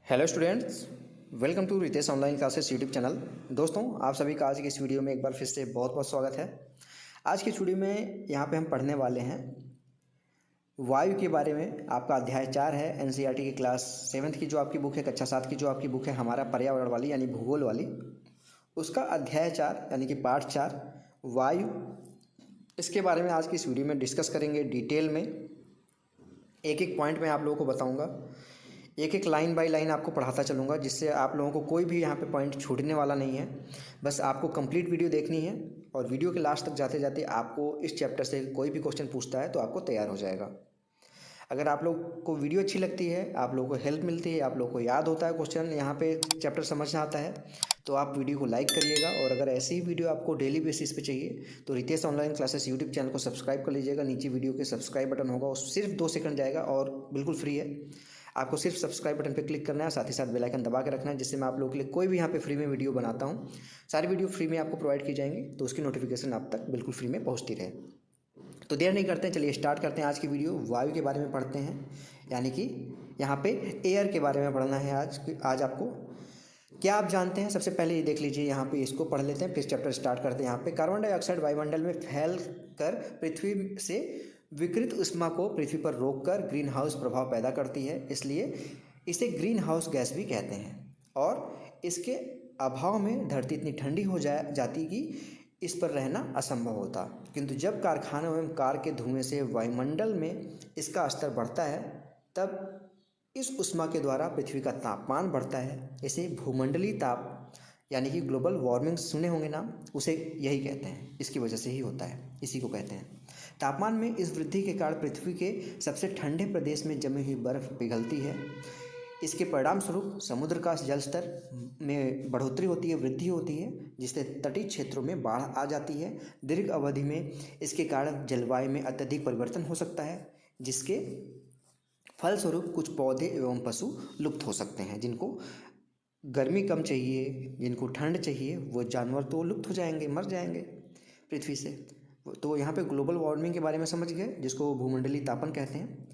Hello students, welcome to Ritesh online classes YouTube channel. दोस्तों, आप सभी का आज की इस वीडियो में एक बार फिर से बहुत बहुत स्वागत है। आज की वीडियो में यहाँ पे हम पढ़ने वाले हैं वायु के बारे में। आपका अध्याय 4 है एनसीईआरटी की क्लास 7th की जो आपकी बुक है, कक्षा 7 की जो आपकी बुक है हमारा पर्यावरण वाली यानी भूगोल वाली, उसका अध्याय 4 यानी कि पार्ट 4 वायु। इसके बारे में आज की इस वीडियो में डिस्कस करेंगे डिटेल में। एक एक पॉइंट में आप लोगों को बताऊँगा, एक एक लाइन बाय लाइन आपको पढ़ाता चलूँगा, जिससे आप लोगों को कोई भी यहाँ पे पॉइंट छूटने वाला नहीं है। बस आपको कंप्लीट वीडियो देखनी है और वीडियो के लास्ट तक जाते जाते आपको इस चैप्टर से कोई भी क्वेश्चन पूछता है तो आपको तैयार हो जाएगा। अगर आप लोग को वीडियो अच्छी लगती है, आप लोगों को हेल्प मिलती है, आप लोगों को याद होता है क्वेश्चन, यहाँ पे चैप्टर समझ आता है, तो आप वीडियो को लाइक करिएगा। और अगर ऐसी ही वीडियो आपको डेली बेसिस पे चाहिए तो Ritesh online classes YouTube channel को सब्सक्राइब कर लीजिएगा। नीचे वीडियो के सब्सक्राइब बटन होगा, वो सिर्फ 2 सेकंड जाएगा और बिल्कुल फ्री है। आपको सिर्फ सब्सक्राइब बटन पर क्लिक करना है, साथ ही साथ बेल आइकन दबा के रखना है, जिससे मैं आप लोगों के लिए कोई भी यहाँ पे फ्री में वीडियो बनाता हूँ, सारी वीडियो फ्री में आपको प्रोवाइड की जाएंगी, तो उसकी नोटिफिकेशन आप तक बिल्कुल फ्री में पहुँचती रहे। तो देर नहीं करते हैं, चलिए स्टार्ट करते हैं आज की वीडियो। वायु के बारे में पढ़ते हैं, यानी कि यहाँ पे एयर के बारे में पढ़ना है आज आपको। क्या आप जानते हैं, सबसे पहले ये देख लीजिए, यहाँ पे इसको पढ़ लेते हैं फिर चैप्टर स्टार्ट करते हैं। यहाँ पे कार्बन डाइऑक्साइड वायुमंडल में फैल कर पृथ्वी से विकृत ऊष्मा को पृथ्वी पर रोककर ग्रीन हाउस प्रभाव पैदा करती है, इसलिए इसे ग्रीन हाउस गैस भी कहते हैं। और इसके अभाव में धरती इतनी ठंडी हो जाती कि इस पर रहना असंभव होता। किंतु जब कारखानों एवं कार के धुएं से वायुमंडल में इसका स्तर बढ़ता है, तब इस ऊष्मा के द्वारा पृथ्वी का तापमान बढ़ता है। इसे भूमंडलीय ताप यानी कि ग्लोबल वार्मिंग सुने होंगे नाम, उसे यही कहते हैं, इसकी वजह से ही होता है, इसी को कहते हैं। तापमान में इस वृद्धि के कारण पृथ्वी के सबसे ठंडे प्रदेश में जमी हुई बर्फ पिघलती है। इसके परिणाम स्वरूप समुद्र का जल स्तर में बढ़ोतरी होती है, वृद्धि होती है, जिससे तटीय क्षेत्रों में बाढ़ आ जाती है। दीर्घ अवधि में इसके कारण जलवायु में अत्यधिक परिवर्तन हो सकता है, जिसके फलस्वरूप कुछ पौधे एवं पशु लुप्त हो सकते हैं। जिनको गर्मी कम चाहिए, जिनको ठंड चाहिए, वो जानवर तो लुप्त हो जाएंगे, मर जाएंगे पृथ्वी से। तो यहाँ पे ग्लोबल वार्मिंग के बारे में समझ गए, जिसको भूमंडलीय तापन कहते हैं।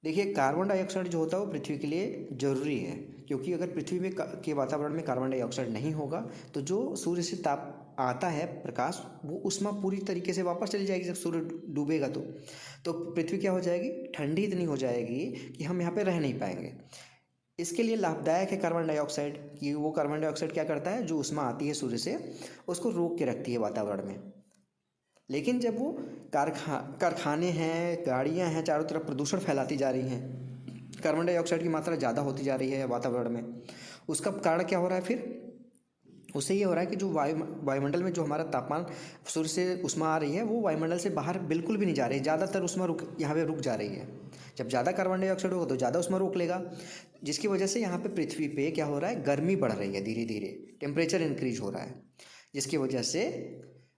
देखिए, कार्बन डाइऑक्साइड जो होता है वो पृथ्वी के लिए ज़रूरी है, क्योंकि अगर पृथ्वी में के वातावरण में कार्बन डाइऑक्साइड नहीं होगा तो जो सूर्य से ताप आता है प्रकाश, वो ऊष्मा पूरी तरीके से वापस चली जाएगी। जब सूर्य डूबेगा तो पृथ्वी क्या हो जाएगी, ठंडी इतनी हो जाएगी कि हम यहाँ पे रह नहीं पाएंगे। इसके लिए लाभदायक है कार्बन डाइऑक्साइड, कि वो कार्बन डाइऑक्साइड क्या करता है, जो ऊष्मा आती है सूर्य से उसको रोक के रखती है वातावरण में। लेकिन जब वो कारखाने हैं, गाड़ियां हैं, चारों तरफ प्रदूषण फैलाती जा रही हैं, कार्बन डाइऑक्साइड की मात्रा ज़्यादा होती जा रही है वातावरण में, उसका कारण क्या हो रहा है, फिर उससे ये हो रहा है कि जो वायुमंडल में जो हमारा तापमान सूर्य से ऊष्मा आ रही है, वो वायुमंडल से बाहर बिल्कुल भी नहीं जा रही है। ज़्यादातर ऊष्मा यहाँ पे रुक जा रही है। जब ज़्यादा कार्बन डाइऑक्साइड होगा तो ज़्यादा ऊष्मा रोक लेगा, जिसकी वजह से यहाँ पे पृथ्वी पे क्या हो रहा है, गर्मी बढ़ रही है, धीरे धीरे टेम्परेचर इंक्रीज हो रहा है, जिसकी वजह से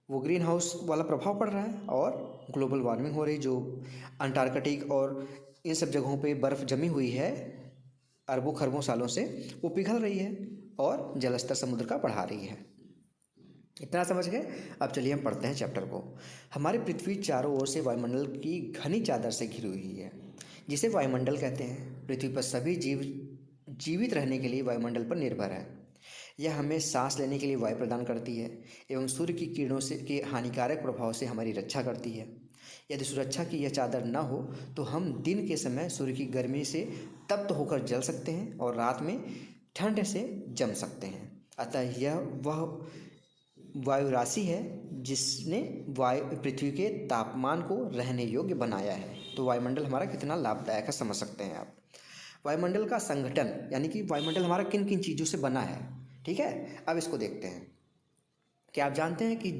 वो ग्रीन हाउस वाला प्रभाव पड़ रहा है और ग्लोबल वार्मिंग हो रही। जो अंटार्कटिक और इन सब जगहों पे बर्फ़ जमी हुई है अरबों खरबों सालों से, वो पिघल रही है और जलस्तर समुद्र का बढ़ा रही है। इतना समझ गए। अब चलिए हम पढ़ते हैं चैप्टर को। हमारी पृथ्वी चारों ओर से वायुमंडल की घनी चादर से घिरी हुई है, जिसे वायुमंडल कहते हैं। पृथ्वी पर सभी जीव जीवित रहने के लिए वायुमंडल पर निर्भर है। यह हमें सांस लेने के लिए वायु प्रदान करती है एवं सूर्य की किरणों से के हानिकारक प्रभाव से हमारी रक्षा करती है। यदि सुरक्षा की यह चादर न हो तो हम दिन के समय सूर्य की गर्मी से तप्त होकर जल सकते हैं और रात में ठंड से जम सकते हैं। अतः यह वह वायु राशि है जिसने पृथ्वी के तापमान को रहने योग्य बनाया है। तो वायुमंडल हमारा कितना लाभदायक है, समझ सकते हैं आप। वायुमंडल का संगठन, यानी कि वायुमंडल हमारा किन किन चीज़ों से बना है, ठीक है। अब इसको देखते हैं। क्या आप जानते हैं कि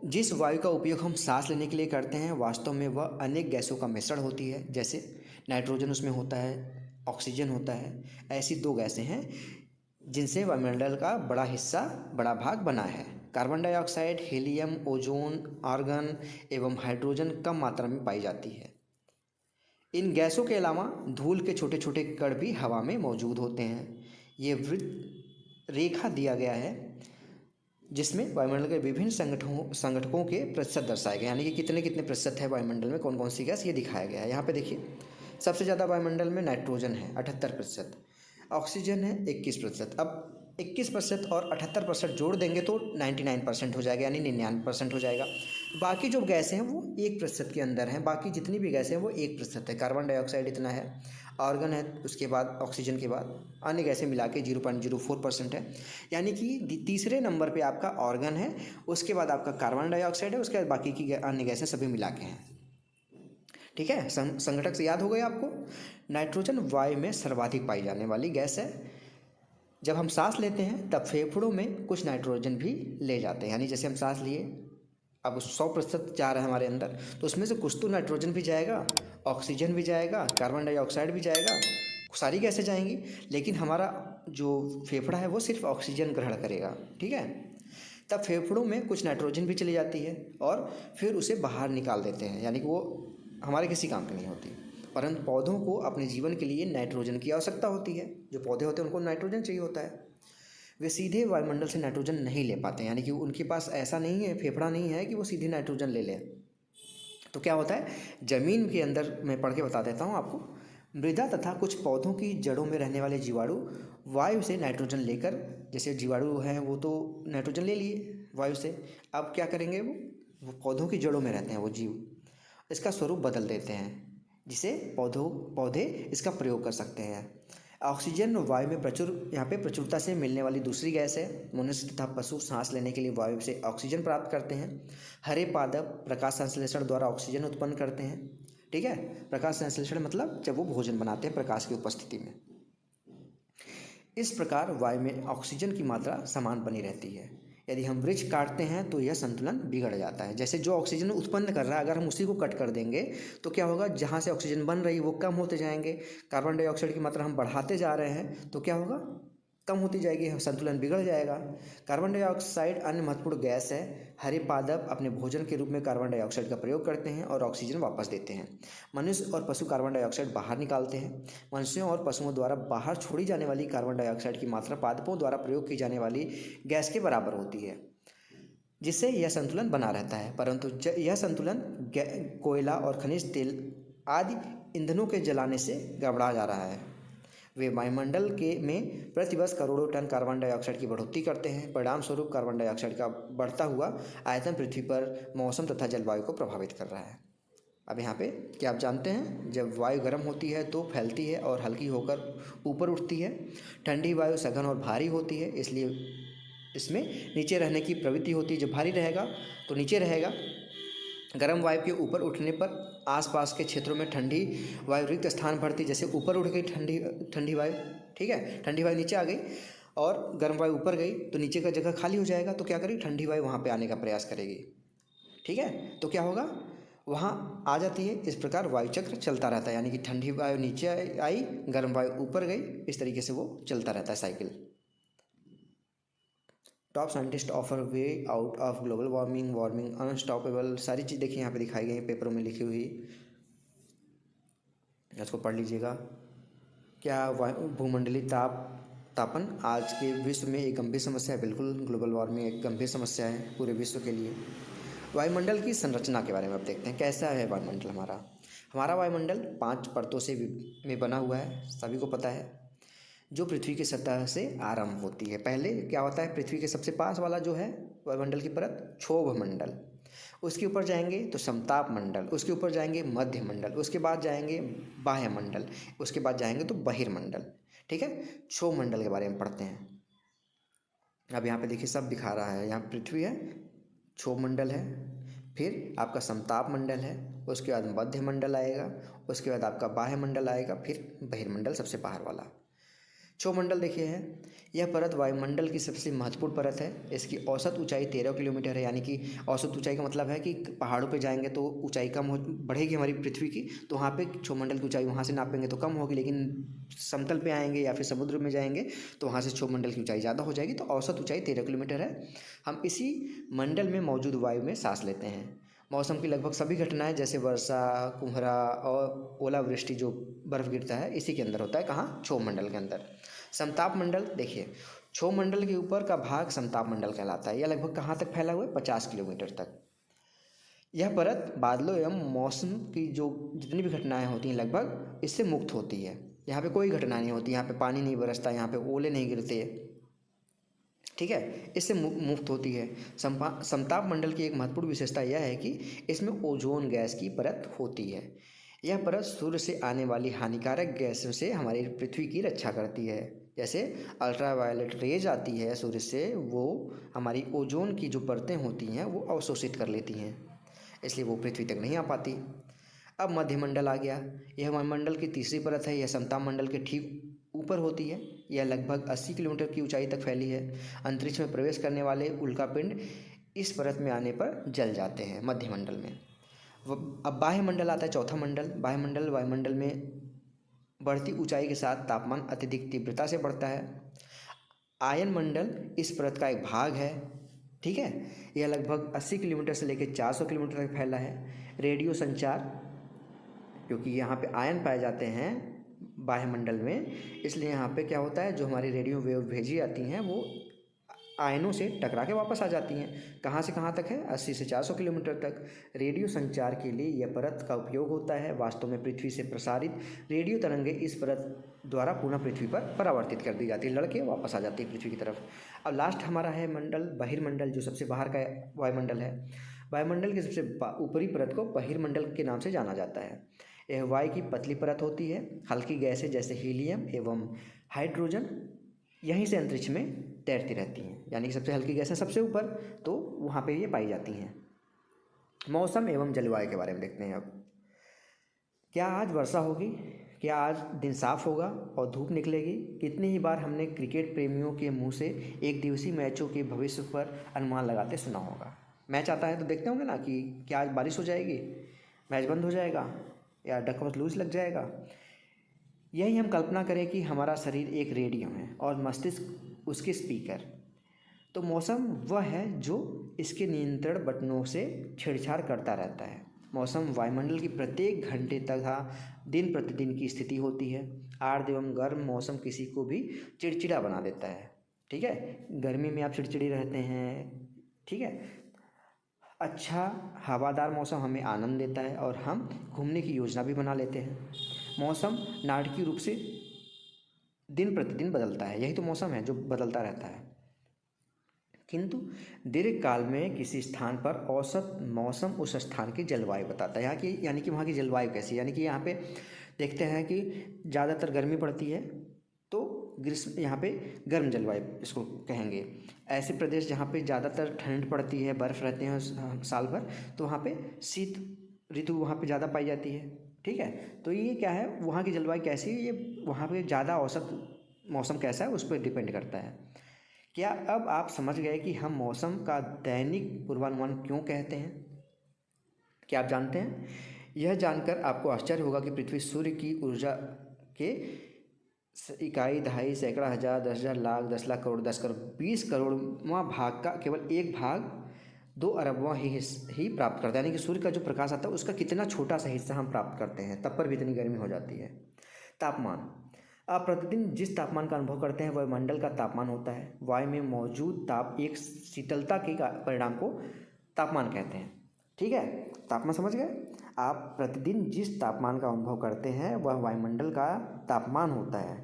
जिस वायु का उपयोग हम सांस लेने के लिए करते हैं, वास्तव में वह अनेक गैसों का मिश्रण होती है। जैसे नाइट्रोजन उसमें होता है, ऑक्सीजन होता है। ऐसी 2 गैसें हैं जिनसे वायुमंडल का बड़ा भाग बना है। Carbon dioxide, helium, ozone, argon एवं हाइड्रोजन कम मात्रा में पाई जाती है। इन गैसों के अलावा धूल के छोटे छोटे कण भी हवा में मौजूद होते हैं। ये वृत्त रेखा दिया गया है, जिसमें वायुमंडल के विभिन्न संगठकों के प्रतिशत दर्शाए गए, यानी कि कितने कितने प्रतिशत है वायुमंडल में, कौन कौन सी गैस, ये दिखाया गया है। यहाँ पे देखिए, सबसे ज़्यादा वायुमंडल में नाइट्रोजन है 78%, ऑक्सीजन है 21%। अब 21% और 78% जोड़ देंगे तो 99% हो जाएगा, यानी 99% हो जाएगा। बाकी जो गैसें हैं वो 1% के अंदर हैं, बाकी जितनी भी गैसें हैं वो 1% है। कार्बन डाइऑक्साइड इतना है, ऑर्गन है, उसके बाद ऑक्सीजन के बाद अन्य गैसें मिला के 0.04% है। यानी कि तीसरे नंबर पे आपका ऑर्गन है, उसके बाद आपका कार्बन डाइऑक्साइड है, उसके बाद बाकी की अन्य गैसें सभी मिला के हैं। ठीक है, संघटक से याद हो गया आपको। नाइट्रोजन वायु में सर्वाधिक पाई जाने वाली गैस है। जब हम सांस लेते हैं तब फेफड़ों में कुछ नाइट्रोजन भी ले जाते हैं, यानी जैसे हम सांस लिए, अब 100% जा रहा है हमारे अंदर, तो उसमें से कुछ तो नाइट्रोजन भी जाएगा, ऑक्सीजन भी जाएगा, कार्बन डाइऑक्साइड भी जाएगा, सारी गैसें जाएंगी, लेकिन हमारा जो फेफड़ा है वो सिर्फ ऑक्सीजन ग्रहण करेगा। ठीक है, तब फेफड़ों में कुछ नाइट्रोजन भी चली जाती है और फिर उसे बाहर निकाल देते हैं, यानी कि वो हमारे किसी काम की नहीं होती। परंतु पौधों को अपने जीवन के लिए नाइट्रोजन की आवश्यकता होती है। जो पौधे होते हैं उनको नाइट्रोजन चाहिए होता है। वे सीधे वायुमंडल से नाइट्रोजन नहीं ले पाते हैं, यानी कि उनके पास ऐसा नहीं है, फेफड़ा नहीं है कि वो सीधे नाइट्रोजन ले लें। तो क्या होता है, ज़मीन के अंदर मैं पढ़ के बता देता हूँ आपको। मृदा तथा कुछ पौधों की जड़ों में रहने वाले जीवाणु वायु से नाइट्रोजन लेकर, जैसे जीवाणु हैं वो तो नाइट्रोजन ले लिए वायु से, अब क्या करेंगे, वो पौधों की जड़ों में रहते हैं वो जीव, इसका स्वरूप बदल देते हैं, जिसे पौधे इसका प्रयोग कर सकते हैं। ऑक्सीजन वायु में यहाँ पे प्रचुरता से मिलने वाली दूसरी गैस है। मनुष्य तथा पशु सांस लेने के लिए वायु से ऑक्सीजन प्राप्त करते हैं। हरे पादप प्रकाश संश्लेषण द्वारा ऑक्सीजन उत्पन्न करते हैं। ठीक है, प्रकाश संश्लेषण मतलब जब वो भोजन बनाते हैं प्रकाश की उपस्थिति में। इस प्रकार वायु में ऑक्सीजन की मात्रा समान बनी रहती है। यदि हम वृक्ष काटते हैं तो यह संतुलन बिगड़ जाता है। जैसे जो ऑक्सीजन उत्पन्न कर रहा है, अगर हम उसी को कट कर देंगे तो क्या होगा, जहाँ से ऑक्सीजन बन रही है वो कम होते जाएंगे, कार्बन डाइऑक्साइड की मात्रा हम बढ़ाते जा रहे हैं, तो क्या होगा, कम होती जाएगी, संतुलन बिगड़ जाएगा। कार्बन डाइऑक्साइड अन्य महत्वपूर्ण गैस है। हरे पादप अपने भोजन के रूप में कार्बन डाइऑक्साइड का प्रयोग करते हैं और ऑक्सीजन वापस देते हैं। मनुष्य और पशु कार्बन डाइऑक्साइड बाहर निकालते हैं। मनुष्यों और पशुओं द्वारा बाहर छोड़ी जाने वाली कार्बन डाइऑक्साइड की मात्रा पादपों द्वारा प्रयोग की जाने वाली गैस के बराबर होती है, जिससे यह संतुलन बना रहता है। परंतु यह संतुलन कोयला और खनिज तेल आदि ईंधनों के जलाने से गड़बड़ा जा रहा है। वे वायुमंडल में प्रतिवर्ष करोड़ों टन कार्बन डाइऑक्साइड की बढ़ोतरी करते हैं। परिणाम स्वरूप कार्बन डाइऑक्साइड का बढ़ता हुआ आयतन पृथ्वी पर मौसम तथा जलवायु को प्रभावित कर रहा है। अब यहाँ पे क्या आप जानते हैं, जब वायु गर्म होती है तो फैलती है और हल्की होकर ऊपर उठती है। ठंडी वायु सघन और भारी होती है, इसलिए इसमें नीचे रहने की प्रवृत्ति होती है। जब भारी रहेगा तो नीचे रहेगा। गर्म वायु के ऊपर उठने पर आसपास के क्षेत्रों में ठंडी वायु रिक्त स्थान भरती, जैसे ऊपर उठ गई ठंडी वायु, ठीक है, ठंडी वायु नीचे आ गई और गर्म वायु ऊपर गई तो नीचे का जगह खाली हो जाएगा, तो क्या करेगी, ठंडी वायु वहाँ पे आने का प्रयास करेगी। ठीक है, तो क्या होगा, वहाँ आ जाती है। इस प्रकार वायु चक्र चलता रहता है, यानी कि ठंडी वायु नीचे आई, गर्म वायु ऊपर गई, इस तरीके से वो चलता रहता है cycle. Top scientist offer way out of global warming unstoppable, सारी चीज़ देखिए यहाँ पे दिखाई गई पेपरों में लिखी हुई, इसको पढ़ लीजिएगा। क्या भूमंडलीय तापन आज के विश्व में एक गंभीर समस्या है? बिल्कुल, ग्लोबल वार्मिंग एक गंभीर समस्या है पूरे विश्व के लिए। वायुमंडल की संरचना के बारे में अब देखते हैं, कैसा है वायुमंडल हमारा वायुमंडल 5 परतों से में बना हुआ है, सभी को पता है, जो पृथ्वी की सतह से आरंभ होती है। पहले क्या होता है, पृथ्वी के सबसे पास वाला जो है वायुमंडल की परत, क्षोभ मंडल, उसके ऊपर जाएंगे तो समताप मंडल, उसके ऊपर जाएंगे मध्य मंडल, उसके बाद जाएंगे बाह्य मंडल, उसके बाद जाएंगे तो बहिर्मंडल। ठीक है, क्षोभ मंडल के बारे में पढ़ते हैं। अब यहाँ पे देखिए सब दिखा रहा है, यहाँ पृथ्वी है, क्षोभ मंडल है, फिर आपका समताप मंडल है, उसके बाद मध्य मंडल आएगा, उसके बाद आपका बाह्य मंडल आएगा, फिर बहिर्मंडल सबसे बाहर वाला। क्षोभमंडल देखिए है, यह परत वायुमंडल की सबसे महत्वपूर्ण परत है। इसकी औसत ऊंचाई 13 किलोमीटर है, यानी कि औसत ऊंचाई का मतलब है कि पहाड़ों पे जाएंगे तो ऊंचाई कम हो बढ़ेगी हमारी पृथ्वी की, तो वहाँ पे क्षोभमंडल की ऊंचाई वहाँ से नापेंगे तो कम होगी, लेकिन समतल पे आएंगे या फिर समुद्र में जाएंगे तो वहाँ से क्षोभमंडल की ऊंचाई ज़्यादा हो जाएगी। तो औसत ऊंचाई 13 किलोमीटर है। हम इसी मंडल में मौजूद वायु में सांस लेते हैं। मौसम की लगभग सभी घटनाएं जैसे वर्षा, कुम्हरा और ओलावृष्टि, जो बर्फ़ गिरता है, इसी के अंदर होता है। कहाँ, क्षोभ मंडल के अंदर। समताप मंडल देखिए, क्षोभ मंडल के ऊपर का भाग समताप मंडल कहलाता है। यह लगभग कहाँ तक फैला हुआ है, 50 किलोमीटर तक। यह परत बादलों एवं मौसम की जो जितनी भी घटनाएं होती हैं लगभग इससे मुक्त होती है। यहाँ पे कोई घटना नहीं होती, यहाँ पे पानी नहीं बरसता, यहाँ पे ओले नहीं गिरते, ठीक है, इससे मुक्त होती है। समताप मंडल की एक महत्वपूर्ण विशेषता यह है कि इसमें ओजोन गैस की परत होती है। यह परत सूर्य से आने वाली हानिकारक गैसों से हमारी पृथ्वी की रक्षा करती है। जैसे अल्ट्रावायलेट रेज आती है सूर्य से, वो हमारी ओजोन की जो परतें होती हैं वो अवशोषित कर लेती हैं, इसलिए वो पृथ्वी तक नहीं आ पाती। अब मध्यमंडल आ गया। यह वायुमंडल की तीसरी परत है। यह समताप मंडल के ठीक ऊपर होती है। यह लगभग 80 किलोमीटर की ऊंचाई तक फैली है। अंतरिक्ष में प्रवेश करने वाले उल्कापिंड इस परत में आने पर जल जाते हैं मध्यमंडल में। अब बाह्यमंडल आता है, चौथा मंडल। बाह्यमंडल वायुमंडल में बढ़ती ऊंचाई के साथ तापमान अत्यधिक तीव्रता से बढ़ता है। आयन मंडल इस परत का एक भाग है, ठीक है। यह लगभग 80 किलोमीटर से लेकर 400 किलोमीटर तक फैला है। रेडियो संचार, क्योंकि यहाँ पे आयन पाए जाते हैं बाह्यमंडल में, इसलिए यहाँ पे क्या होता है, जो हमारी रेडियो वेव भेजी जाती हैं वो आयनों से टकरा के वापस आ जाती हैं। कहाँ से कहाँ तक है, 80 से 400 किलोमीटर तक। रेडियो संचार के लिए यह परत का उपयोग होता है। वास्तव में पृथ्वी से प्रसारित रेडियो तरंगें इस परत द्वारा पुनः पृथ्वी पर परावर्तित कर दी जाती है, लड़के वापस आ जाती है पृथ्वी की तरफ। अब लास्ट हमारा है मंडल बहिर्मंडल, जो सबसे बाहर का वायुमंडल है। वायुमंडल की सबसे ऊपरी परत को बहिर्मंडल के नाम से जाना जाता है। यह वायु की पतली परत होती है। हल्की गैसें जैसे हीलियम एवं हाइड्रोजन यहीं से अंतरिक्ष में तैरती रहती हैं, यानी कि सबसे हल्की गैसें सबसे ऊपर, तो वहाँ पे ये पाई जाती हैं। मौसम एवं जलवायु के बारे में देखते हैं अब। क्या आज वर्षा होगी? क्या आज दिन साफ होगा और धूप निकलेगी? कितनी ही बार हमने क्रिकेट प्रेमियों के मुंह से एक दिवसीय मैचों के भविष्य पर अनुमान लगाते सुना होगा। मैच आता है तो देखते होंगे ना कि क्या आज बारिश हो जाएगी, मैच बंद हो जाएगा, या डकवर्थ लूज लग जाएगा। यही हम कल्पना करें कि हमारा शरीर एक रेडियो है और मस्तिष्क उसके स्पीकर। तो मौसम वह है जो इसके नियंत्रण बटनों से छेड़छाड़ करता रहता है। मौसम वायुमंडल की प्रत्येक घंटे तथा दिन प्रतिदिन की स्थिति होती है। आर्द्र एवं गर्म मौसम किसी को भी चिड़चिड़ा बना देता है, ठीक है। गर्मी में आप चिड़चिड़ी रहते हैं, ठीक है। अच्छा हवादार मौसम हमें आनंद देता है और हम घूमने की योजना भी बना लेते हैं। मौसम नाटकीय रूप से दिन प्रतिदिन बदलता है, यही तो मौसम है जो बदलता रहता है। किंतु दीर्घ काल में किसी स्थान पर औसत मौसम उस स्थान की जलवायु बताता है। यहाँ की यानी कि वहाँ की जलवायु कैसी है, यानी कि यहाँ पे देखते हैं कि ज़्यादातर गर्मी पड़ती है तो ग्रीष्म, यहाँ पे गर्म जलवायु इसको कहेंगे। ऐसे प्रदेश जहाँ पे ज़्यादातर ठंड पड़ती है, बर्फ़ रहते हैं साल भर, तो वहाँ पे शीत ऋतु वहाँ पे ज़्यादा पाई जाती है, ठीक है। तो ये क्या है, वहाँ की जलवायु कैसी है, ये वहाँ पे ज़्यादा औसत मौसम कैसा है उस पर डिपेंड करता है। क्या अब आप समझ गए कि हम मौसम का दैनिक पूर्वानुमान क्यों कहते हैं? क्या आप जानते हैं? यह जानकर आपको आश्चर्य होगा कि पृथ्वी सूर्य की ऊर्जा के इकाई, दहाई, सैकड़ा, हज़ार, 10,000, लाख, 10 लाख करोड़, 10 करोड़, 20 करोड़वां भाग का केवल एक भाग 2 अरबवां ही प्राप्त करता है। यानी कि सूर्य का जो प्रकाश आता है उसका कितना छोटा सा हिस्सा हम प्राप्त करते हैं, तब पर भी इतनी गर्मी हो जाती है। तापमान, आप प्रतिदिन जिस तापमान का अनुभव करते हैं वह मंडल का तापमान होता है। वायु में मौजूद ताप एक शीतलता के परिणाम को तापमान कहते हैं, ठीक है। तापमान समझ गए? आप प्रतिदिन जिस तापमान का अनुभव करते हैं वह वायुमंडल का तापमान होता है,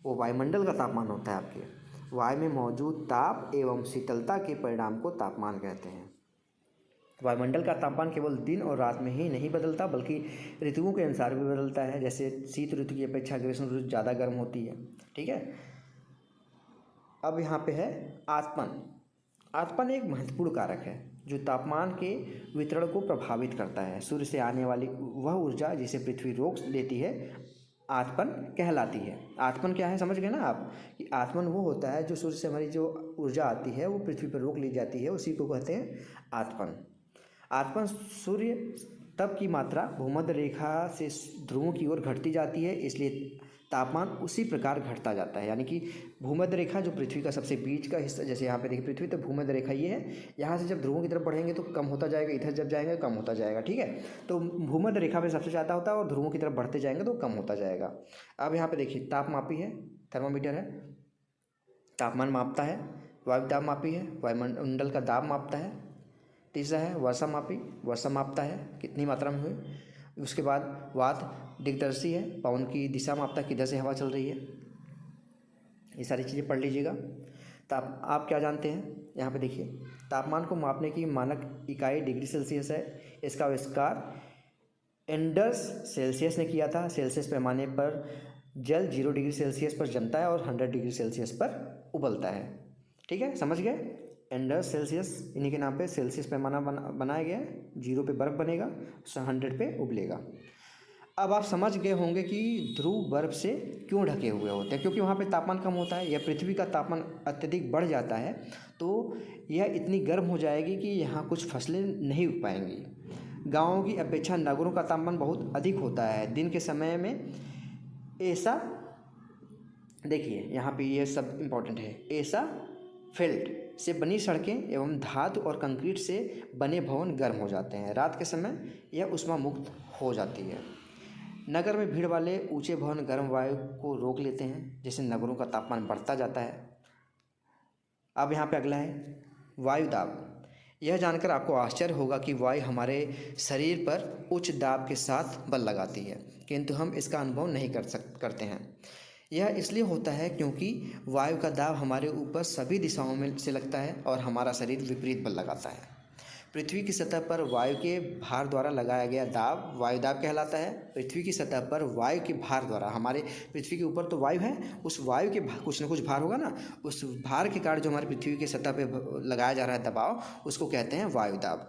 वो वायुमंडल का तापमान होता है आपके। वायु में मौजूद ताप एवं शीतलता के परिणाम को तापमान कहते हैं। वायुमंडल का तापमान केवल दिन और रात में ही नहीं बदलता बल्कि ऋतुओं के अनुसार भी बदलता है। जैसे शीत ऋतु की अपेक्षा ग्रीष्म ऋतु ज़्यादा गर्म होती है, ठीक है। अब यहाँ पे है आत्मन। आत्मन एक महत्वपूर्ण कारक है जो तापमान के वितरण को प्रभावित करता है। सूर्य से आने वाली वह ऊर्जा जिसे पृथ्वी रोक देती है आत्मन कहलाती है। आत्मन क्या है समझ गए ना आप, कि आत्मन वो होता है जो सूर्य से हमारी जो ऊर्जा आती है वो पृथ्वी पर रोक ली जाती है, उसी को कहते हैं आत्मन। आत्मन सूर्य तप की मात्रा भूमध्य रेखा से ध्रुवों की ओर घटती जाती है, इसलिए तापमान उसी प्रकार घटता जाता है। यानी कि भूमध्य रेखा जो पृथ्वी का सबसे बीच का हिस्सा, जैसे यहाँ पे देखिए पृथ्वी, तो भूमध्य रेखा ये है। यहाँ से जब ध्रुवों की तरफ बढ़ेंगे तो कम होता जाएगा, इधर जब जाएंगे कम होता जाएगा, ठीक है। तो भूमध्य रेखा पे सबसे ज़्यादा होता है और ध्रुवों की तरफ बढ़ते जाएंगे तो कम होता जाएगा। अब यहाँ पे देखिए तापमापी है, थर्मामीटर है, तापमान मापता है। वायु दाब मापी है, वायुमंडल का दाब मापता है। तीसरा है वर्षा मापी, वर्षा मापता है कितनी मात्रा में हुई। उसके बाद वात दिग्दर्शी है, पवन की दिशा मापता किधर से हवा चल रही है। ये सारी चीज़ें पढ़ लीजिएगा। आप क्या जानते हैं, यहाँ पे देखिए, तापमान को मापने की मानक इकाई डिग्री सेल्सियस है। इसका आविष्कार एंडर्स सेल्सियस ने किया था। सेल्सियस पैमाने पर जल 0 डिग्री सेल्सियस पर जमता है और 100 डिग्री सेल्सियस पर उबलता है। ठीक है, समझ गए। एंडर्स सेल्सियस, इन्हीं के नाम पे सेल्सियस पैमाना बनाया गया है। 0 पे बर्फ़ बनेगा, 100 पे उबलेगा। अब आप समझ गए होंगे कि ध्रुव बर्फ से क्यों ढके हुए होते हैं, क्योंकि वहाँ पे तापमान कम होता है। या पृथ्वी का तापमान अत्यधिक बढ़ जाता है तो यह इतनी गर्म हो जाएगी कि यहाँ कुछ फसलें नहीं उग पाएंगी। गाँवों की अपेक्षा नगरों का तापमान बहुत अधिक होता है। दिन के समय में ऐसा, देखिए यहाँ पे ये सब इम्पोर्टेंट है, ऐसा फेल्ट से बनी सड़कें एवं धातु और कंक्रीट से बने भवन गर्म हो जाते हैं। रात के समय यह ऊष्मा मुक्त हो जाती है। नगर में भीड़ वाले ऊंचे भवन गर्म वायु को रोक लेते हैं, जिससे नगरों का तापमान बढ़ता जाता है। अब यहाँ पे अगला है वायु दाब। यह जानकर आपको आश्चर्य होगा कि वायु हमारे शरीर पर उच्च दाब के साथ बल लगाती है, किंतु हम इसका अनुभव नहीं करते हैं। यह इसलिए होता है क्योंकि वायु का दाब हमारे ऊपर सभी दिशाओं में से लगता है और हमारा शरीर विपरीत बल लगाता है। पृथ्वी की सतह पर वायु के भार द्वारा लगाया गया दाब वायुदाब कहलाता है। पृथ्वी की सतह पर वायु के भार द्वारा, हमारे पृथ्वी के ऊपर तो वायु है, उस वायु के कुछ न कुछ भार होगा ना, उस भार के कारण जो हमारी पृथ्वी की सतह पर लगाया जा रहा है दबाव, उसको कहते हैं वायुदाब।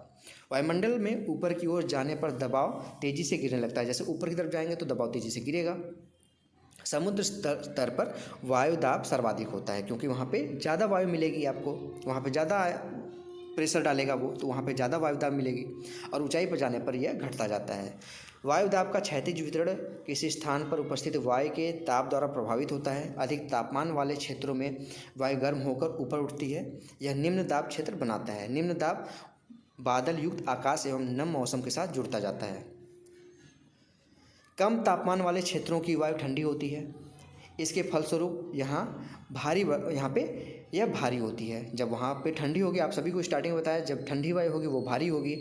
वायुमंडल में ऊपर की ओर जाने पर दबाव तेज़ी से गिरने लगता है। जैसे ऊपर की तरफ जाएंगे तो दबाव तेज़ी से गिरेगा। समुद्र स्तर पर वायु दाब सर्वाधिक होता है, क्योंकि वहाँ पे ज़्यादा वायु मिलेगी आपको, वहाँ पे ज़्यादा प्रेशर डालेगा वो, तो वहाँ पे ज़्यादा वायु दाब मिलेगी। और ऊंचाई पर जाने पर यह घटता जाता है। वायु दाब का क्षैतिज वितरण किसी स्थान पर उपस्थित वायु के ताप द्वारा प्रभावित होता है। अधिक तापमान वाले क्षेत्रों में वायु गर्म होकर ऊपर उठती है। यह निम्न दाब क्षेत्र बनाता है। निम्न दाब बादल युक्त आकाश एवं नम मौसम के साथ जुड़ता जाता है। कम तापमान वाले क्षेत्रों की वायु ठंडी होती है। इसके फलस्वरूप यहाँ पे यह भारी होती है। जब वहाँ पे ठंडी होगी, आप सभी को स्टार्टिंग में बताया, जब ठंडी वायु होगी वो भारी होगी।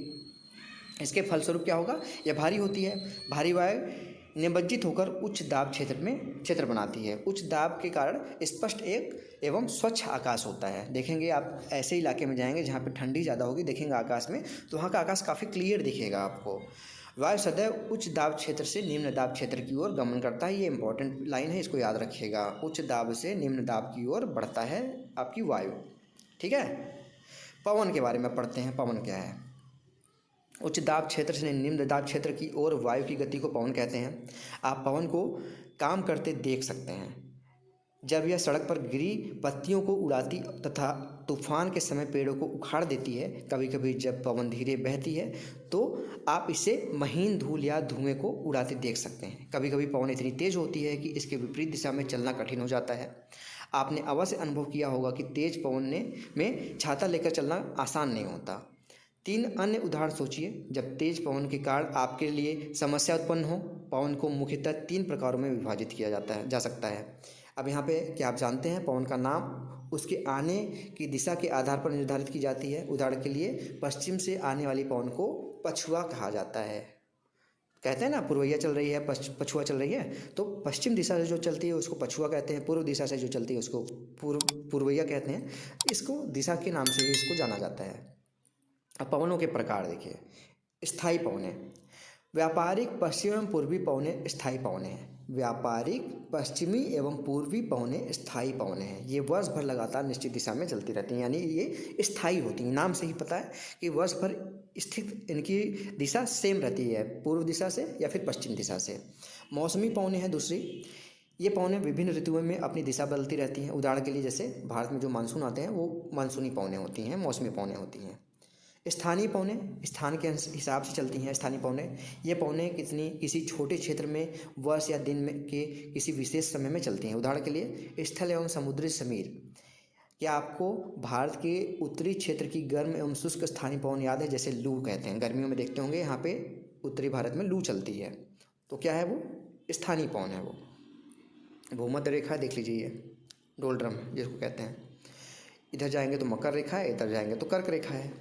इसके फलस्वरूप क्या होगा, यह भारी होती है। भारी वायु निमज्जित होकर उच्च दाब क्षेत्र बनाती है। उच्च दाब के कारण स्पष्ट एक एवं स्वच्छ आकाश होता है। देखेंगे आप ऐसे इलाके में जाएंगे जहाँ पे ठंडी ज़्यादा होगी, देखेंगे आकाश में, तो वहाँ का आकाश काफ़ी क्लियर दिखेगा आपको। वायु सदैव उच्च दाब क्षेत्र से निम्न दाब क्षेत्र की ओर गमन करता है। ये इंपॉर्टेंट लाइन है, इसको याद रखिएगा। उच्च दाब से निम्न दाब की ओर बढ़ता है आपकी वायु। ठीक है, पवन के बारे में पढ़ते हैं। पवन क्या है? उच्च दाब क्षेत्र से निम्न दाब क्षेत्र की ओर वायु की गति को पवन कहते हैं। आप पवन को काम करते देख सकते हैं। जब यह सड़क पर गिरी पत्तियों को उड़ाती तथा तूफान के समय पेड़ों को उखाड़ देती है। कभी कभी जब पवन धीरे बहती है तो आप इसे महीन धूल या धुएं को उड़ाते देख सकते हैं। कभी कभी पवन इतनी तेज होती है कि इसके विपरीत दिशा में चलना कठिन हो जाता है। आपने अवश्य अनुभव किया होगा कि तेज पवन में छाता लेकर चलना आसान नहीं होता। 3 अन्य उदाहरण सोचिए जब तेज पवन के कारण आपके लिए समस्या उत्पन्न हो। पवन को मुख्यतः 3 प्रकारों में विभाजित किया जा सकता है। अब यहाँ पे क्या आप जानते हैं, पवन का नाम उसके आने की दिशा के आधार पर निर्धारित की जाती है। उदाहरण के लिए पश्चिम से आने वाली पवन को पछुआ कहा जाता है। कहते हैं ना, पूर्वैया चल रही है, पछुआ चल रही है, तो पश्चिम दिशा से जो चलती है उसको पछुआ कहते हैं। पूर्व दिशा से जो चलती है उसको पूर्वैया कहते हैं। इसको दिशा के नाम से ही इसको जाना जाता है। अब पवनों के प्रकार देखिए। स्थायी पवनें, व्यापारिक पश्चिमी एवं पूर्वी पवनें स्थायी पवनें हैं। व्यापारिक पश्चिमी एवं पूर्वी पवनें स्थायी पवनें हैं। ये वर्ष भर लगातार निश्चित दिशा में चलती रहती हैं, यानी ये स्थायी होती हैं। नाम से ही पता है कि वर्ष भर स्थित इनकी दिशा सेम रहती है, पूर्व दिशा से या फिर पश्चिम दिशा से। मौसमी पवनें हैं दूसरी। ये पवनें विभिन्न ऋतुओं में अपनी दिशा बदलती रहती हैं। उदाहरण के लिए जैसे भारत में जो मानसून आते हैं वो मानसूनी पवनें होती हैं, मौसमी पवनें होती हैं। स्थानीय पवनें स्थान के हिसाब से चलती हैं। स्थानीय पवनें, ये पवनें किसी छोटे क्षेत्र में वर्ष या दिन में के किसी विशेष समय में चलती हैं। उदाहरण के लिए स्थल एवं समुद्री समीर। क्या आपको भारत के उत्तरी क्षेत्र की गर्म एवं शुष्क स्थानीय पवन याद है? जैसे लू कहते हैं, गर्मियों में देखते होंगे यहाँ पे उत्तरी भारत में लू चलती है, तो क्या है वो? स्थानीय पवन है वो। भूमध्य रेखा देख लीजिए, डोलड्रम जिसको कहते हैं। इधर जाएंगे तो मकर रेखा है, इधर जाएंगे तो कर्क रेखा है।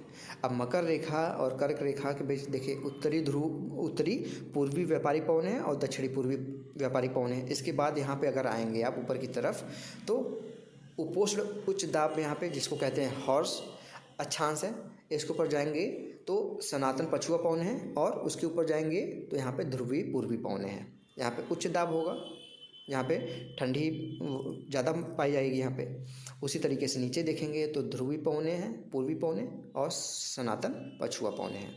अब मकर रेखा और कर्क रेखा के बीच देखिए उत्तरी पूर्वी व्यापारी पवन है और दक्षिणी पूर्वी व्यापारी पवन है। इसके बाद यहाँ पे अगर आएंगे आप ऊपर की तरफ तो उपोष्ण उच्च दाब में यहाँ पे जिसको कहते हैं हॉर्स अक्षांश है, इसके ऊपर जाएंगे तो सनातन पछुआ पवन है और उसके ऊपर जाएंगे तो यहाँ पे ध्रुवी पूर्वी पवन है। यहाँ पे उच्च दाब होगा, यहाँ पे ठंडी ज़्यादा पाई जाएगी यहाँ पे। उसी तरीके से नीचे देखेंगे तो ध्रुवी पवने हैं, पूर्वी पवने और सनातन पछुआ पवने हैं।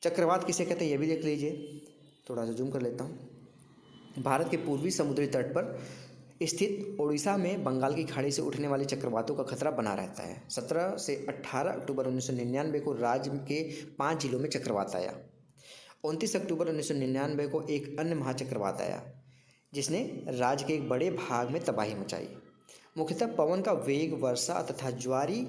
चक्रवात किसे कहते हैं ये भी देख लीजिए, थोड़ा सा जूम कर लेता हूँ। भारत के पूर्वी समुद्री तट पर स्थित उड़ीसा में बंगाल की खाड़ी से उठने वाले चक्रवातों का खतरा बना रहता है। 17 से 18 अक्टूबर 1999 को राज्य के 5 जिलों में चक्रवात आया। 29 अक्टूबर 1999 को एक अन्य महाचक्रवात आया जिसने राज्य के एक बड़े भाग में तबाही मचाई। मुख्यतः पवन का वेग, वर्षा तथा ज्वारी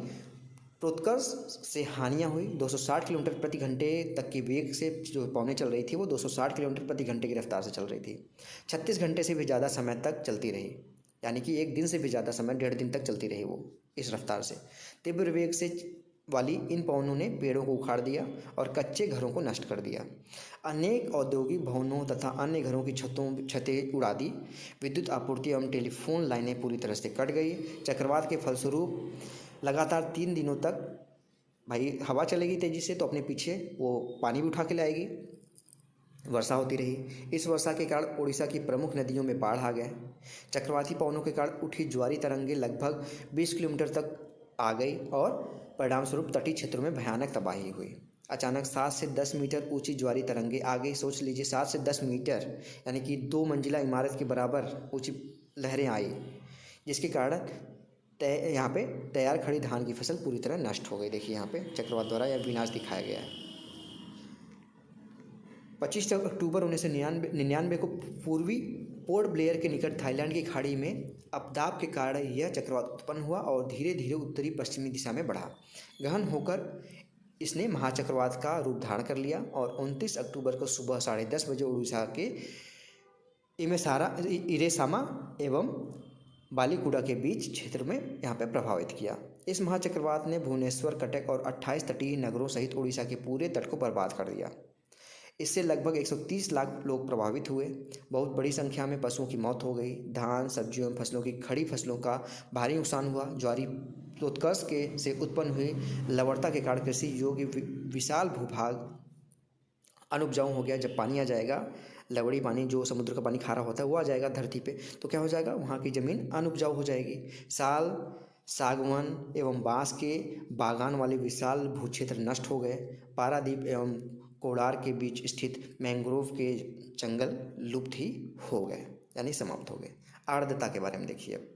प्रोत्कर्ष से हानियाँ हुई। 260 किलोमीटर प्रति घंटे तक की वेग से जो पवनें चल रही थी वो 260 किलोमीटर प्रति घंटे की रफ्तार से चल रही थी। 36 घंटे से भी ज़्यादा समय तक चलती रही, यानी कि एक दिन से भी ज़्यादा समय, 1.5 दिन तक चलती रही वो इस रफ्तार से। तीव्र वेग से वाली इन पवनों ने पेड़ों को उखाड़ दिया और कच्चे घरों को नष्ट कर दिया। अनेक औद्योगिक भवनों तथा अन्य घरों की छतें उड़ा दी। विद्युत आपूर्ति एवं टेलीफोन लाइनें पूरी तरह से कट गई। चक्रवात के फलस्वरूप लगातार 3 दिनों तक भाई हवा चलेगी तेज़ी से तो अपने पीछे वो पानी भी उठा के लाएगी। वर्षा होती रही। इस वर्षा के कारण उड़ीसा की प्रमुख नदियों में बाढ़ आ गए। चक्रवाती पवनों के कारण उठी ज्वारी तरंगें लगभग 20 किलोमीटर तक आ गई और परिणामस्वरूप तटीय क्षेत्रों में भयानक तबाही हुई। अचानक 7 से 10 मीटर ऊंची ज्वारी तरंगें आ गई। सोच लीजिए 7 से 10 मीटर यानी कि 2 मंजिला इमारत के बराबर ऊंची लहरें आई, जिसके कारण यहाँ पे तैयार खड़ी धान की फसल पूरी तरह नष्ट हो गई। देखिए यहाँ पे चक्रवात द्वारा यह विनाश दिखाया गया है। 25 अक्टूबर 1999 को पूर्वी पोर्ट ब्लेयर के निकट थाईलैंड की खाड़ी में अपदाब के कारण यह चक्रवात उत्पन्न हुआ और धीरे धीरे उत्तरी पश्चिमी दिशा में बढ़ा। गहन होकर इसने महाचक्रवात का रूप धारण कर लिया और 29 अक्टूबर को सुबह 10:30 बजे उड़ीसा के इरेसामा एवं बालीकुडा के बीच क्षेत्र में यहाँ पे प्रभावित किया। इस महाचक्रवात ने भुवनेश्वर, कटक और 28 तटीय नगरों सहित उड़ीसा के पूरे तट को बर्बाद कर दिया। इससे लगभग 130 लाख लोग प्रभावित हुए। बहुत बड़ी संख्या में पशुओं की मौत हो गई। धान, सब्जियों एवं फसलों की खड़ी फसलों का भारी नुकसान हुआ। ज्वारी प्रोत्कर्ष के से उत्पन्न हुई लवणता के कारण कृषि योग्य विशाल भूभाग अनुपजाऊ हो गया। जब पानी आ जाएगा, लवड़ी पानी जो समुद्र का पानी खारा होता है वो आ जाएगा धरती पे, तो क्या हो जाएगा, वहाँ की ज़मीन अनुपजाऊ हो जाएगी। साल, सागवन एवं बांस के बागान वाले विशाल भूक्षेत्र नष्ट हो गए। पारादीप एवं कोलार के बीच स्थित मैंग्रोव के जंगल लुप्त ही हो गए, यानी समाप्त हो गए। आर्द्रता के बारे में देखिए अब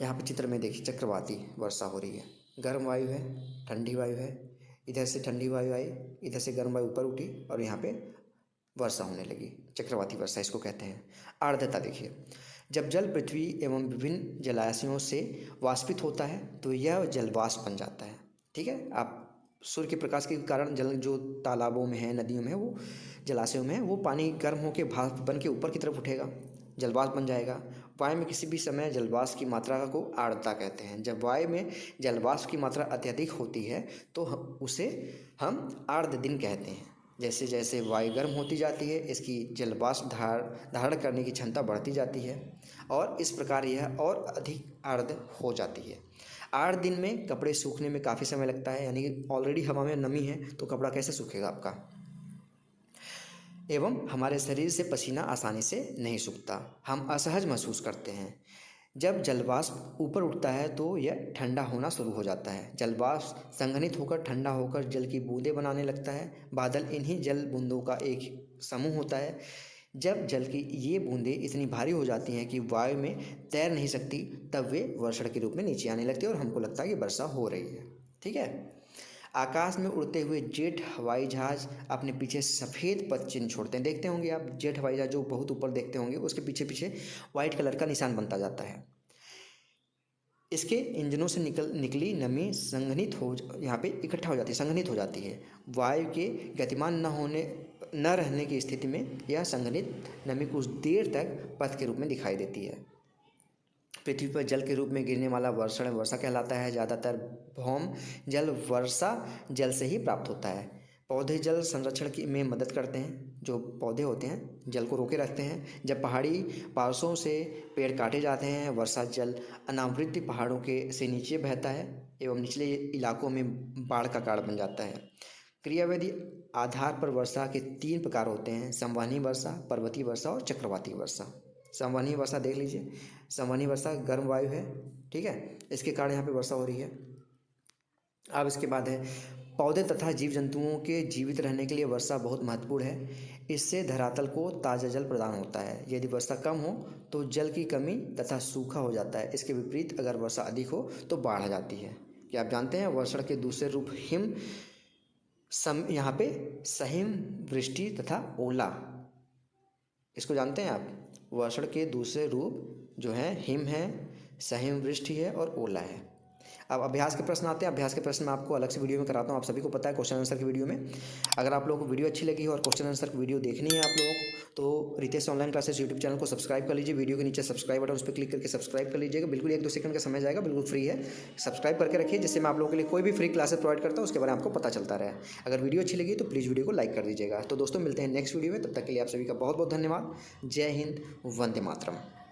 यहाँ पे चित्र में देखिए चक्रवाती वर्षा हो रही है। गर्म वायु है, ठंडी वायु है, इधर से ठंडी वायु आई, इधर से गर्म वायु ऊपर उठी और यहाँ पे वर्षा होने लगी। चक्रवाती वर्षा इसको कहते हैं। आर्द्रता देखिए, जब जल पृथ्वी एवं विभिन्न जलाशयों से वाष्पित होता है तो यह जलवाष्प बन जाता है। ठीक है, आप सूर्य के प्रकाश के कारण जल जो तालाबों में है, नदियों में है, वो जलाशयों में है, वो पानी गर्म होकर भाप बन के ऊपर की तरफ उठेगा, जलवाष्प बन जाएगा। वायु में किसी भी समय जलवाष्प की मात्रा को आर्द्रता कहते हैं। जब वायु में जलवाष्प की मात्रा अत्यधिक होती है तो उसे हम आर्द्र दिन कहते हैं। जैसे जैसे वायु गर्म होती जाती है, इसकी जलवाष्प धारण करने की क्षमता बढ़ती जाती है और इस प्रकार यह और अधिक आर्द्र हो जाती है। 8 दिन में कपड़े सूखने में काफ़ी समय लगता है, यानी कि ऑलरेडी हवा में नमी है तो कपड़ा कैसे सूखेगा आपका। एवं हमारे शरीर से पसीना आसानी से नहीं सूखता, हम असहज महसूस करते हैं। जब जलवाष्प ऊपर उठता है तो यह ठंडा होना शुरू हो जाता है। जलवाष्प संघनित होकर ठंडा होकर जल की बूंदें बनाने लगता है। बादल इन्हीं जल बूंदों का एक समूह होता है। जब जल की ये बूंदें इतनी भारी हो जाती हैं कि वायु में तैर नहीं सकती, तब वे वर्षण के रूप में नीचे आने लगती है और हमको लगता है कि वर्षा हो रही है। ठीक है, आकाश में उड़ते हुए जेट हवाई जहाज अपने पीछे सफ़ेद पथ चिन्ह छोड़ते हैं। देखते होंगे आप जेट हवाई जहाज जो बहुत ऊपर देखते होंगे, उसके पीछे पीछे वाइट कलर का निशान बनता जाता है। इसके इंजनों से निकली नमी संघनित हो यहाँ पे इकट्ठा हो जाती है, संघनित हो जाती है। वायु के गतिमान न रहने की स्थिति में यह संघनित नमी कुछ देर तक पथ के रूप में दिखाई देती है। पृथ्वी पर जल के रूप में गिरने वाला वर्षण वर्षा कहलाता है। ज़्यादातर भौम जल वर्षा जल से ही प्राप्त होता है। पौधे जल संरक्षण की में मदद करते हैं। जो पौधे होते हैं जल को रोके रखते हैं। जब पहाड़ी पासों से पेड़ काटे जाते हैं, वर्षा जल अनावृत पहाड़ों के से नीचे बहता है एवं निचले इलाकों में बाढ़ का कारण बन जाता है। क्रियाविधि आधार पर वर्षा के 3 प्रकार होते हैं: संवहनी वर्षा, पर्वतीय वर्षा और चक्रवाती वर्षा। संवहनी वर्षा देख लीजिए, संवहनी वर्षा गर्म वायु है, ठीक है, इसके कारण यहाँ पे वर्षा हो रही है। अब इसके बाद है पौधे तथा जीव जंतुओं के जीवित रहने के लिए वर्षा बहुत महत्वपूर्ण है। इससे धरातल को ताज़ा जल प्रदान होता है। यदि वर्षा कम हो तो जल की कमी तथा सूखा हो जाता है। इसके विपरीत अगर वर्षा अधिक हो तो बाढ़ आ जाती है। क्या आप जानते हैं वर्षण के दूसरे रूप यहाँ पे सहिम वृष्टि तथा ओला, इसको जानते हैं आप? वर्षण के दूसरे रूप जो है हिम है, सहिम वृष्टि है और ओला है। अब अभ्यास के प्रश्न आते हैं। अभ्यास के प्रश्न मैं आपको अलग से वीडियो में कराता हूँ, आप सभी को पता है क्वेश्चन आंसर की वीडियो में। अगर आप लोगों को वीडियो अच्छी लगी हो और क्वेश्चन आंसर की वीडियो देखनी है आप लोगों को, तो Ritesh online classes YouTube channel को सब्सक्राइब कर लीजिए। वीडियो के नीचे सब्सक्राइब बटन, उस पर क्लिक करके सब्सक्राइब कर लीजिएगा। बिल्कुल 1-2 सेकंड का समय जाएगा, बिल्कुल फ्री है। सब्सक्राइब करके रखिए जिससे मैं आप लोगों के लिए कोई भी फ्री क्लासेस प्रोवाइड करता हूँ उसके बारे में आपको पता चलता रहे। अगर वीडियो अच्छी लगी तो प्लीज़ वीडियो को लाइक कर दीजिएगा। तो दोस्तों मिलते हैं नेक्स्ट वीडियो में, तब तक के लिए आप सभी का बहुत बहुत धन्यवाद। जय हिंद, वंदे मातरम।